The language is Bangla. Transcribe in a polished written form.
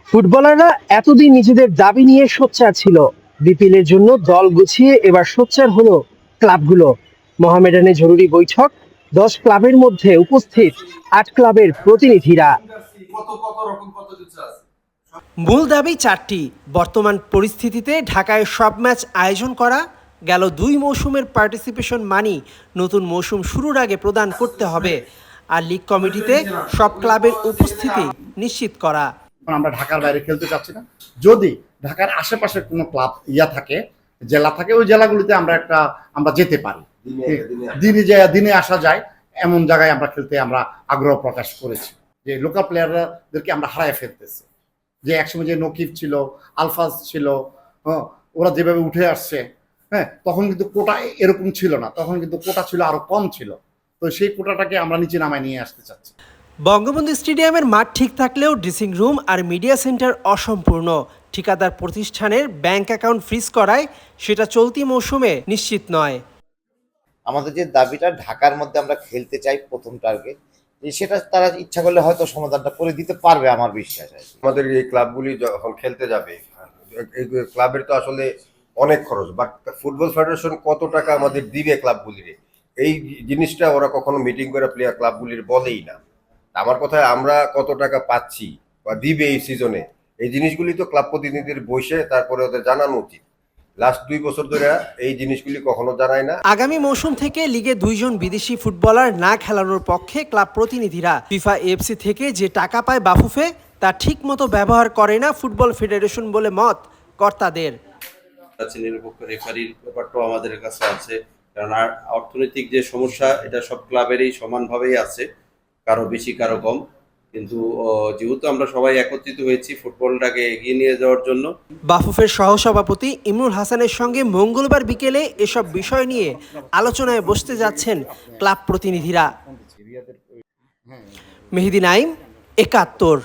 ফুটবলাররা এতদিন নিজেদের দাবি নিয়ে সোচ্চার ছিল। বিপিএল এর জন্য দল গুছিয়ে এবার সোচ্চার হলো ক্লাবগুলো। মোহামেডানে জরুরি বৈঠক, 10 ক্লাবের মধ্যে উপস্থিত 8 ক্লাবের প্রতিনিধিরা। মূল দাবি চারটি। বর্তমান পরিস্থিতিতে ঢাকায় সব ম্যাচ আয়োজন করা, গেল 2 মৌসুমের পার্টিসিপেশন মানি নতুন মৌসুম শুরুর আগে প্রদান করতে হবে, আর লিগ কমিটিতে সব ক্লাবের উপস্থিতি নিশ্চিত করা। আমরা ঢাকার বাইরে খেলতে চাচ্ছি না। যদি ঢাকার আশেপাশে কোনো ক্লাব থাকে, জেলা থাকে, ওই জেলাগুলিতে আমরা যেতে পারি, দিনে আসা যায়, এমন জায়গায় আমরা খেলতে আমরা আগ্রহ প্রকাশ করেছি। যে লোকাল প্লেয়ারদেরকে আমরা হারায় ফেলতেছি। যে একসময় যে নকিব ছিল, আলফাজ ছিল, ওরা যেভাবে উঠে আসছে, হ্যাঁ, তখন কিন্তু কোটা এরকম ছিল না, তখন কিন্তু কোটা ছিল আরো কম ছিল। তো সেই কোটাটাকে আমরা নিচে নামায় নিয়ে আসতে চাচ্ছি। বঙ্গবন্ধু স্টেডিয়ামের মাঠ ঠিক থাকলেও ড্রেসিং রুম আর মিডিয়া সেন্টার অসম্পূর্ণ। ঠিকাদার প্রতিষ্ঠানের ব্যাংক অ্যাকাউন্ট ফ্রিজ করায় সেটা চলতি মৌসুমে নিশ্চিত নয়। আমাদের যে দাবিটা ঢাকার মধ্যে আমরা খেলতে চাই, প্রথম টার্গেট, সেটা তারা ইচ্ছা করলে হয়তো সমাধানটা করে দিতে পারবে, আমার বিশ্বাস আছে। আমাদের এই ক্লাবগুলি যখন খেলতে যাবে, এই ক্লাবের তো আসলে অনেক খরচ, বাট ফুটবল ফেডারেশন কত টাকা আমাদের দিবে ক্লাবগুলির, এই জিনিসটা ওরা কখনো মিটিং করে প্লেয়ার ক্লাবগুলির বলেই না। আমার কথায় আমরা কত টাকা পাচ্ছি বা দিবে এই সিজনে, এই জিনিসগুলি তো ক্লাব প্রতিনিধিদের বসে তারপরে ওদের জানানো উচিত। লাস্ট 2 বছর ধরে এই জিনিসগুলি কখনো জানায় না। আগামী মৌসুম থেকে লিগে 2 জন বিদেশি ফুটবলার না খেলানোর পক্ষে ক্লাব প্রতিনিধিরা। ফিফা এফসি থেকে যে টাকা পায় বাফুফে, তা ঠিক মতো ব্যবহার করে না ফুটবল ফেডারেশন বলে মত কর্তাদের। নিরপেক্ষ রেফারির ব্যাপারটাও আমাদের কাছে আছে, কারণ অর্থনৈতিক যে সমস্যা এটা সব ক্লাবেরই সমানভাবেই আছে, কারো বেশি কারো কম, কিন্তু যেহেতু আমরা সবাই একত্রিত হয়েছি ফুটবলটাকে এগিয়ে নিয়ে যাওয়ার জন্য। বাফুফের সহসভাপতি ইমরুল হাসানের সঙ্গে মঙ্গলবার বিকেলে এসব বিষয় নিয়ে আলোচনায় বসতে যাচ্ছেন ক্লাব প্রতিনিধিরা। মেহেদী নাইম, ৭১।